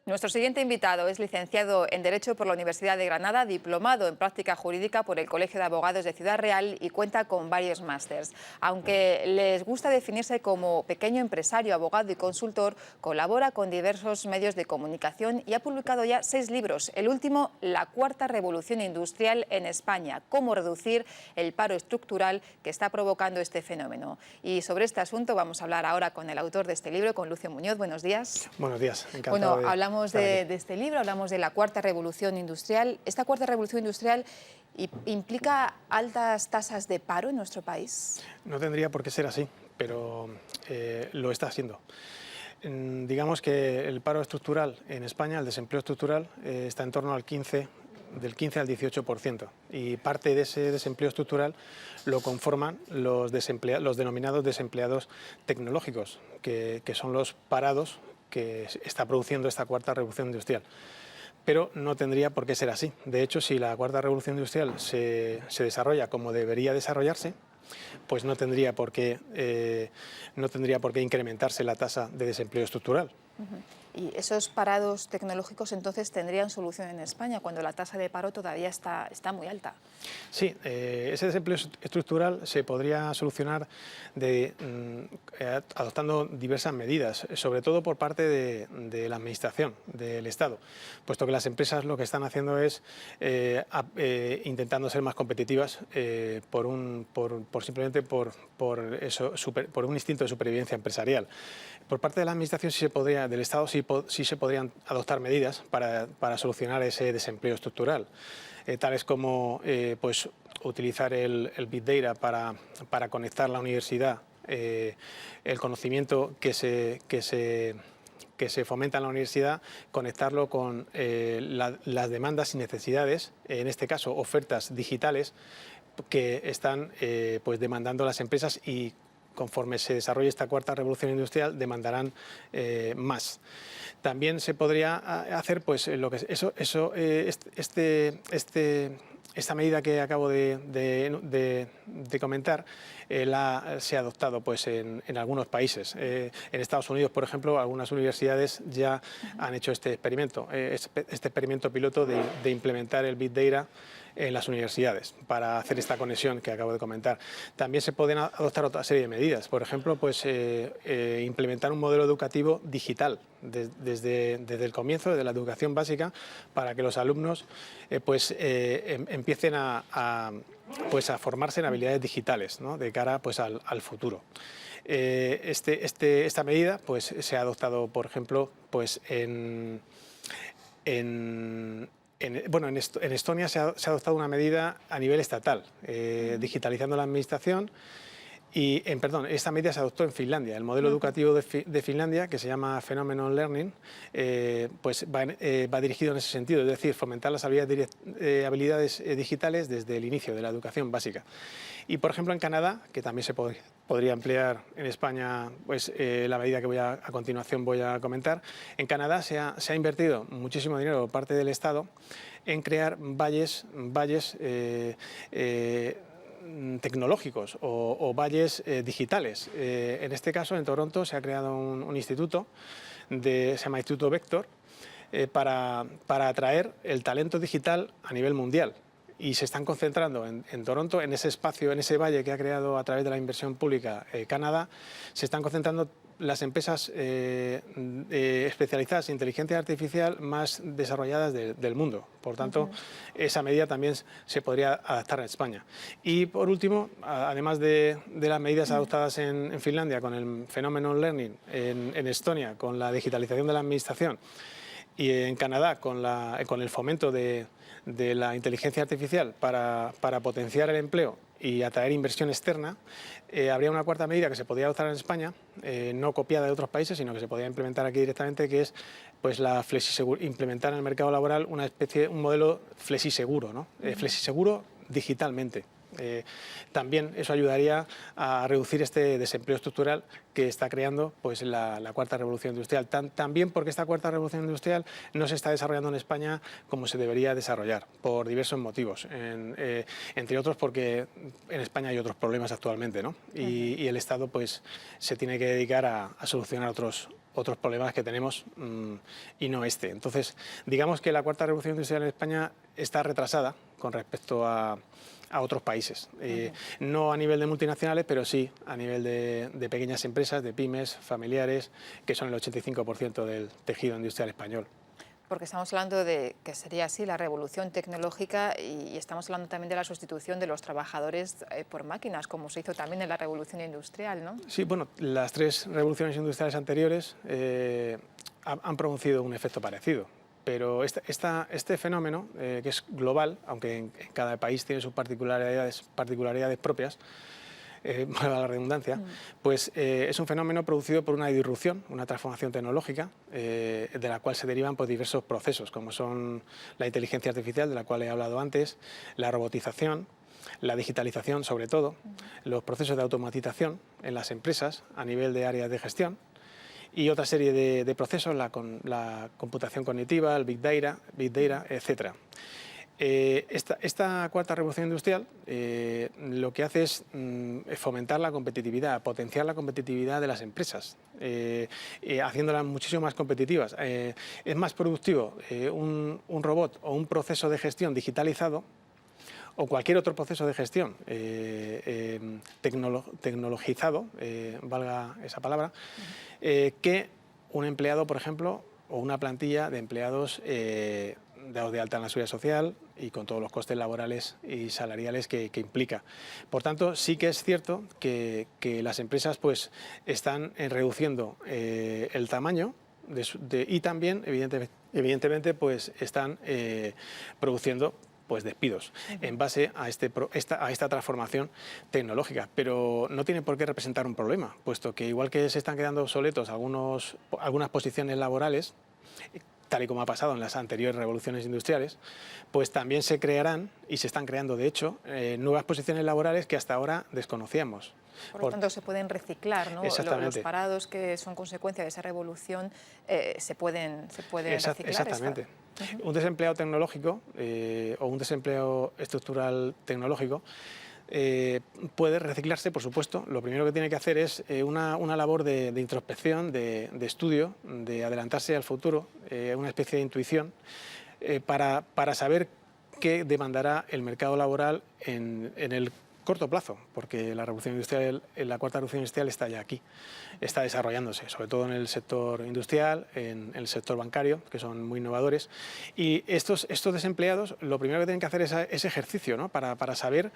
Nuestro siguiente invitado es licenciado en Derecho por la Universidad de Granada, diplomado en Práctica Jurídica por el Colegio de Abogados de Ciudad Real y cuenta con varios másters. Aunque les gusta definirse como pequeño empresario, abogado y consultor, colabora con diversos medios de comunicación y ha publicado ya 6 libros. El último, La cuarta revolución industrial en España, cómo reducir el paro estructural que está provocando este fenómeno. Y sobre este asunto vamos a hablar ahora con el autor de este libro, con Lucio Muñoz. Buenos días. Buenos días, encantado. Bueno, hablamos de este libro, hablamos de la cuarta revolución industrial. ¿Esta cuarta revolución industrial implica altas tasas de paro en nuestro país? No tendría por qué ser así, pero lo está haciendo. Digamos que el paro estructural en España, el desempleo estructural, está en torno al del 15 al 18%. Y parte de ese desempleo estructural lo conforman los denominados desempleados tecnológicos, que son los parados que está produciendo esta cuarta revolución industrial. Pero no tendría por qué ser así. De hecho, si la cuarta revolución industrial se desarrolla como debería desarrollarse, pues no tendría por qué incrementarse la tasa de desempleo estructural. ¿Y esos parados tecnológicos entonces tendrían solución en España cuando la tasa de paro todavía está muy alta? Sí, ese desempleo estructural se podría solucionar adoptando diversas medidas, sobre todo por parte de la Administración, del Estado, puesto que las empresas lo que están haciendo es intentando ser más competitivas simplemente por un instinto de supervivencia empresarial. Por parte de la Administración del Estado sí se podrían adoptar medidas para solucionar ese desempleo estructural, tales como pues, utilizar el Big Data para conectar la universidad, el conocimiento que se fomenta en la universidad, conectarlo con las demandas y necesidades, en este caso ofertas digitales, que están pues demandando las empresas y conforme se desarrolle esta cuarta revolución industrial demandarán más. También se podría hacer pues esta medida que acabo de comentar se ha adoptado pues, en algunos países. En Estados Unidos, por ejemplo, algunas universidades ya han hecho este experimento piloto de implementar el Big Data en las universidades para hacer esta conexión que acabo de comentar. También se pueden adoptar otra serie de medidas, por ejemplo, pues, implementar un modelo educativo digital desde el comienzo, desde la educación básica, para que los alumnos empiecen a formarse en habilidades digitales, ¿no?, de cara pues, al futuro. Esta medida pues, se ha adoptado, por ejemplo, pues, en Estonia se ha adoptado una medida a nivel estatal, digitalizando la administración. Esta medida se adoptó en Finlandia. El modelo educativo de Finlandia, que se llama Phenomenon Learning, pues va dirigido en ese sentido, es decir, fomentar las habilidades digitales desde el inicio de la educación básica. Y, por ejemplo, en Canadá, que también se podría emplear en España, pues la medida que a continuación voy a comentar, en Canadá se ha invertido muchísimo dinero por parte del Estado en crear valles tecnológicos o valles digitales. En este caso, en Toronto, se ha creado un instituto, se llama Instituto Vector, para atraer el talento digital a nivel mundial. Y se están concentrando en Toronto, en ese espacio, en ese valle que ha creado a través de la inversión pública Canadá, se están concentrando las empresas especializadas en inteligencia artificial más desarrolladas del mundo. Por tanto, esa medida también se podría adaptar a España. Y por último, además de las medidas adoptadas en Finlandia con el Phenomenon Learning, en Estonia con la digitalización de la administración y en Canadá con el fomento de la inteligencia artificial para potenciar el empleo y atraer inversión externa, habría una cuarta medida que se podría adoptar en España, no copiada de otros países, sino que se podría implementar aquí directamente, que es pues, implementar en el mercado laboral un modelo flexiseguro, ¿no? Flexiseguro digitalmente. También eso ayudaría a reducir este desempleo estructural que está creando pues, la cuarta revolución industrial. También porque esta cuarta revolución industrial no se está desarrollando en España como se debería desarrollar, por diversos motivos, entre otros porque en España hay otros problemas actualmente, ¿no? Y el Estado pues, se tiene que dedicar a solucionar otros problemas que tenemos y no este. Entonces, digamos que la cuarta revolución industrial en España está retrasada con respecto a otros países. No a nivel de multinacionales, pero sí a nivel de pequeñas empresas, de pymes, familiares, que son el 85% del tejido industrial español. Porque estamos hablando de que sería así la revolución tecnológica y estamos hablando también de la sustitución de los trabajadores por máquinas, como se hizo también en la revolución industrial, ¿no? Sí, bueno, las tres revoluciones industriales anteriores han producido un efecto parecido. Pero este fenómeno, que es global, aunque en cada país tiene sus particularidades propias, valga la redundancia, pues es un fenómeno producido por una disrupción, una transformación tecnológica, de la cual se derivan pues, diversos procesos, como son la inteligencia artificial, de la cual he hablado antes, la robotización, la digitalización sobre todo, los procesos de automatización en las empresas a nivel de áreas de gestión, y otra serie de procesos, la computación cognitiva, el Big Data, etc. Esta cuarta revolución industrial lo que hace es fomentar la competitividad, potenciar la competitividad de las empresas, haciéndolas muchísimo más competitivas. Es más productivo un robot o un proceso de gestión digitalizado o cualquier otro proceso de gestión tecnologizado, valga esa palabra, que un empleado, por ejemplo, o una plantilla de empleados dados de alta en la seguridad social y con todos los costes laborales y salariales que implica. Por tanto, sí que es cierto que las empresas pues, están reduciendo el tamaño y también, evidentemente, pues, están produciendo pues despidos en base a esta transformación tecnológica, pero no tiene por qué representar un problema, puesto que igual que se están quedando obsoletos algunas posiciones laborales, tal y como ha pasado en las anteriores revoluciones industriales, pues también se crearán, y se están creando de hecho, nuevas posiciones laborales que hasta ahora desconocíamos. Por lo tanto, se pueden reciclar, ¿no? Exactamente. Los parados que son consecuencia de esa revolución se pueden reciclar. Exactamente. Un desempleado tecnológico o un desempleo estructural tecnológico puede reciclarse, por supuesto. Lo primero que tiene que hacer es una labor de introspección, de estudio, de adelantarse al futuro, una especie de intuición, para saber qué demandará el mercado laboral en el corto plazo, porque la revolución industrial, la cuarta revolución industrial está ya aquí, está desarrollándose, sobre todo en el sector industrial, en el sector bancario, que son muy innovadores. Y estos desempleados, lo primero que tienen que hacer es ese ejercicio, ¿no? para saber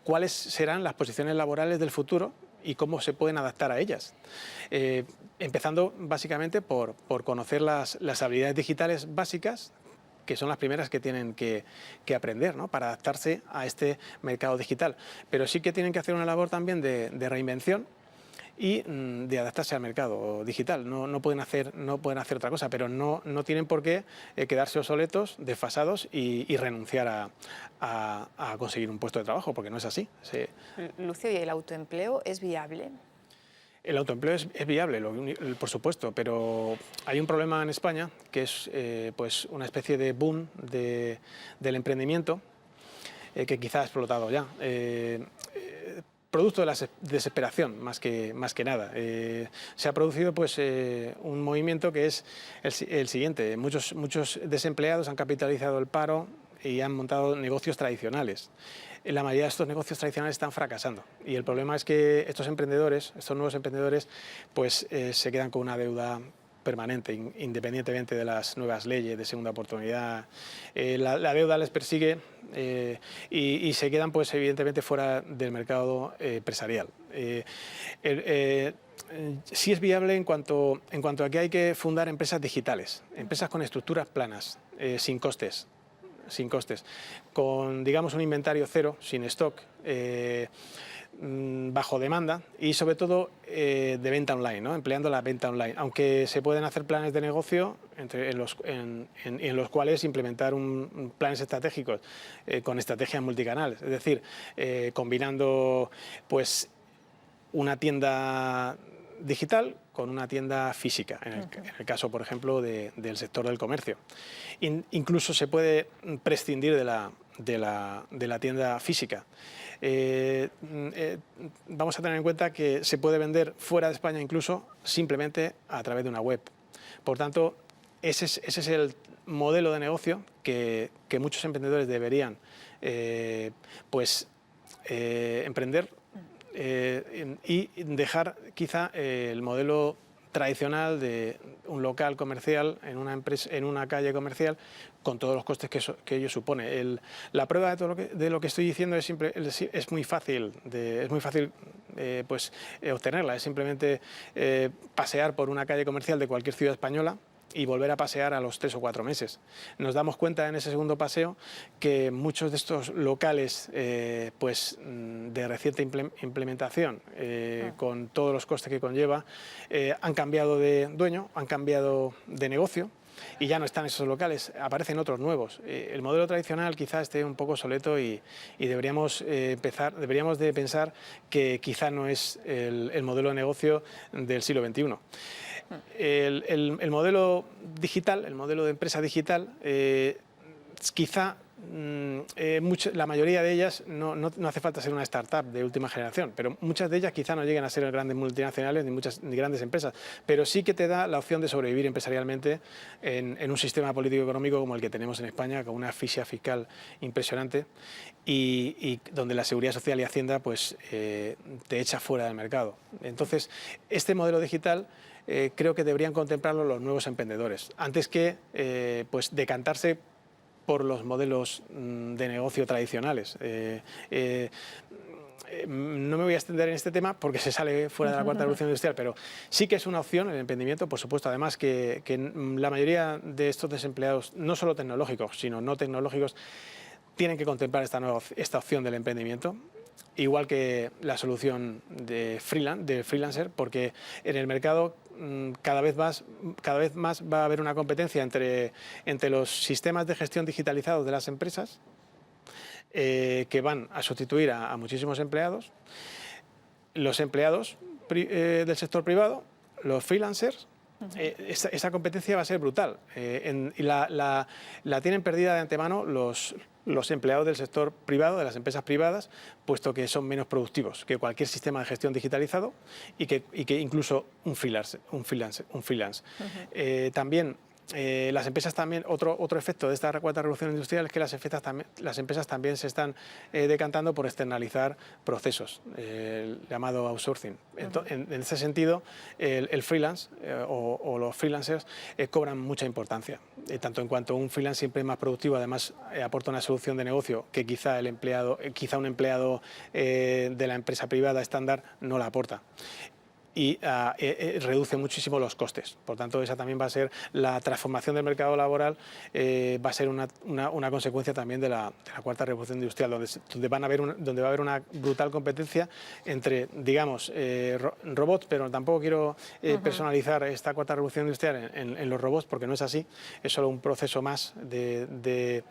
cuáles serán las posiciones laborales del futuro y cómo se pueden adaptar a ellas. Empezando básicamente por conocer las habilidades digitales básicas, que son las primeras que tienen que aprender, ¿no? Para adaptarse a este mercado digital. Pero sí que tienen que hacer una labor también de reinvención y de adaptarse al mercado digital. No pueden hacer otra cosa, pero no tienen por qué quedarse obsoletos, desfasados y renunciar a conseguir un puesto de trabajo, porque no es así. Lucio, ¿y el autoempleo es viable? El autoempleo es viable, por supuesto, pero hay un problema en España que es pues una especie de boom del emprendimiento que quizá ha explotado ya. Producto de la desesperación, más que nada. Se ha producido pues, un movimiento que es el siguiente. Muchos desempleados han capitalizado el paro y han montado negocios tradicionales. La mayoría de estos negocios tradicionales están fracasando y el problema es que estos nuevos emprendedores, pues se quedan con una deuda permanente, independientemente de las nuevas leyes de segunda oportunidad. La deuda les persigue y se quedan, pues evidentemente, fuera del mercado empresarial. Sí es viable en cuanto a que hay que fundar empresas digitales, empresas con estructuras planas, sin costes. sin costes, con, digamos, un inventario cero, sin stock, bajo demanda y sobre todo de venta online, ¿no? Empleando la venta online, aunque se pueden hacer planes de negocio en los cuales implementar planes estratégicos con estrategias multicanales, es decir, combinando pues una tienda digital con una tienda física, en el caso, por ejemplo, del sector del comercio. Incluso se puede prescindir de la tienda física. Vamos a tener en cuenta que se puede vender fuera de España incluso simplemente a través de una web. Por tanto, ese es el modelo de negocio que muchos emprendedores deberían emprender y dejar quizá el modelo tradicional de un local comercial en una calle comercial con todos los costes que ello supone. La prueba de todo lo que estoy diciendo es muy fácil obtenerla. Es simplemente pasear por una calle comercial de cualquier ciudad española y volver a pasear a los 3 o 4 meses. Nos damos cuenta en ese segundo paseo que muchos de estos locales de reciente implementación, con todos los costes que conlleva, han cambiado de dueño, han cambiado de negocio y ya no están esos locales, aparecen otros nuevos. El modelo tradicional quizá esté un poco obsoleto y deberíamos de pensar que quizá no es el modelo de negocio del siglo XXI. El modelo digital, el modelo de empresa digital, quizá la mayoría de ellas no hace falta ser una startup de última generación, pero muchas de ellas quizá no lleguen a ser grandes multinacionales ni grandes empresas, pero sí que te da la opción de sobrevivir empresarialmente en un sistema político-económico como el que tenemos en España, con una asfixia fiscal impresionante y donde la Seguridad Social y Hacienda te echa fuera del mercado. Entonces, este modelo digital creo que deberían contemplarlo los nuevos emprendedores, antes que decantarse por los modelos de negocio tradicionales. No me voy a extender en este tema porque se sale fuera de la cuarta revolución industrial, pero sí que es una opción el emprendimiento, por supuesto. Además que la mayoría de estos desempleados, no solo tecnológicos, sino no tecnológicos, tienen que contemplar esta opción del emprendimiento, igual que la solución de freelancer, porque en el mercado cada vez más va a haber una competencia entre los sistemas de gestión digitalizados de las empresas que van a sustituir a muchísimos empleados, los empleados del sector privado, los freelancers. Esa competencia va a ser brutal y la tienen perdida de antemano los empleados del sector privado, de las empresas privadas, puesto que son menos productivos que cualquier sistema de gestión digitalizado y que incluso un freelance. También las empresas también, otro efecto de esta cuarta revolución industrial es que las empresas también se están decantando por externalizar procesos, llamado outsourcing. En ese sentido, el freelance o los freelancers cobran mucha importancia, tanto en cuanto un freelance siempre es más productivo, además aporta una solución de negocio que quizá un empleado de la empresa privada estándar no la aporta. Y reduce muchísimo los costes. Por tanto, esa también va a ser la transformación del mercado laboral, va a ser una consecuencia también de la cuarta revolución industrial, donde va a haber una brutal competencia entre, digamos, robots, pero tampoco quiero personalizar esta cuarta revolución industrial en los robots, porque no es así, es solo un proceso más de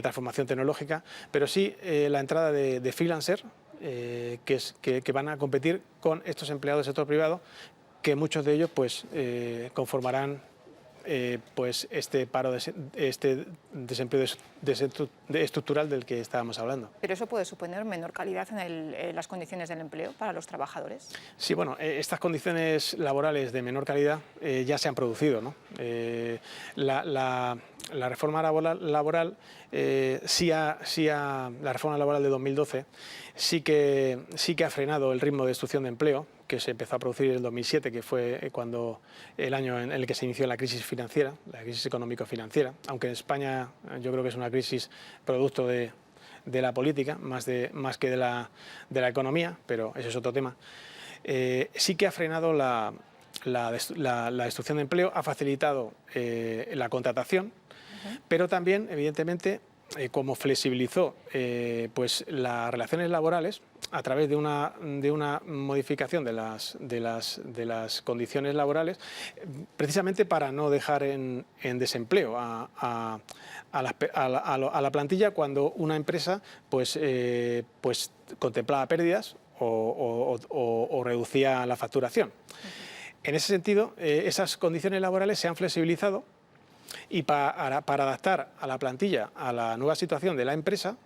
transformación tecnológica, pero sí la entrada de freelancer, que van a competir con estos empleados del sector privado, que muchos de ellos conformarán este paro, este desempleo estructural del que estábamos hablando. ¿Pero eso puede suponer menor calidad en las condiciones del empleo para los trabajadores? Sí, bueno, estas condiciones laborales de menor calidad ya se han producido, ¿no? La reforma laboral la reforma laboral de 2012 sí que ha frenado el ritmo de destrucción de empleo que se empezó a producir en el 2007, que fue el año en el que se inició la crisis financiera, la crisis económico-financiera, aunque en España yo creo que es una crisis producto de la política, más que de la economía, pero ese es otro tema. Sí que ha frenado la destrucción de empleo, ha facilitado la contratación pero también, evidentemente, como flexibilizó pues las relaciones laborales a través de una modificación de las condiciones laborales, precisamente para no dejar en desempleo a la plantilla cuando una empresa pues contemplaba pérdidas o reducía la facturación. En ese sentido, esas condiciones laborales se han flexibilizado y para adaptar a la plantilla a la nueva situación de la empresa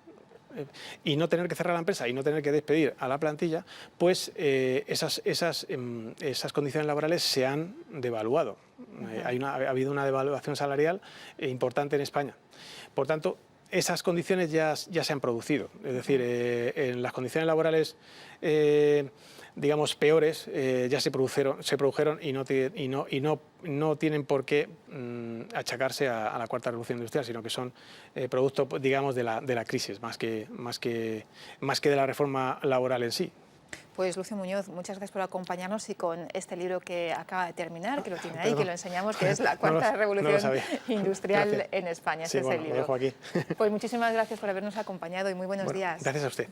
y no tener que cerrar la empresa y no tener que despedir a la plantilla, pues esas condiciones laborales se han devaluado. Ha habido una devaluación salarial importante en España. Por tanto, esas condiciones ya se han producido. Es decir, en las condiciones laborales digamos, peores, ya se produjeron y no tienen por qué achacarse a la cuarta revolución industrial, sino que son producto, digamos, de la crisis, más que de la reforma laboral en sí. Pues Lucio Muñoz, muchas gracias por acompañarnos y con este libro que acaba de terminar, que lo tiene ahí, que lo enseñamos, que es La Cuarta Revolución Industrial gracias. En España. Sí, Ese es el lo libro. dejo aquí. Pues muchísimas gracias por habernos acompañado y muy buenos días. Gracias a usted.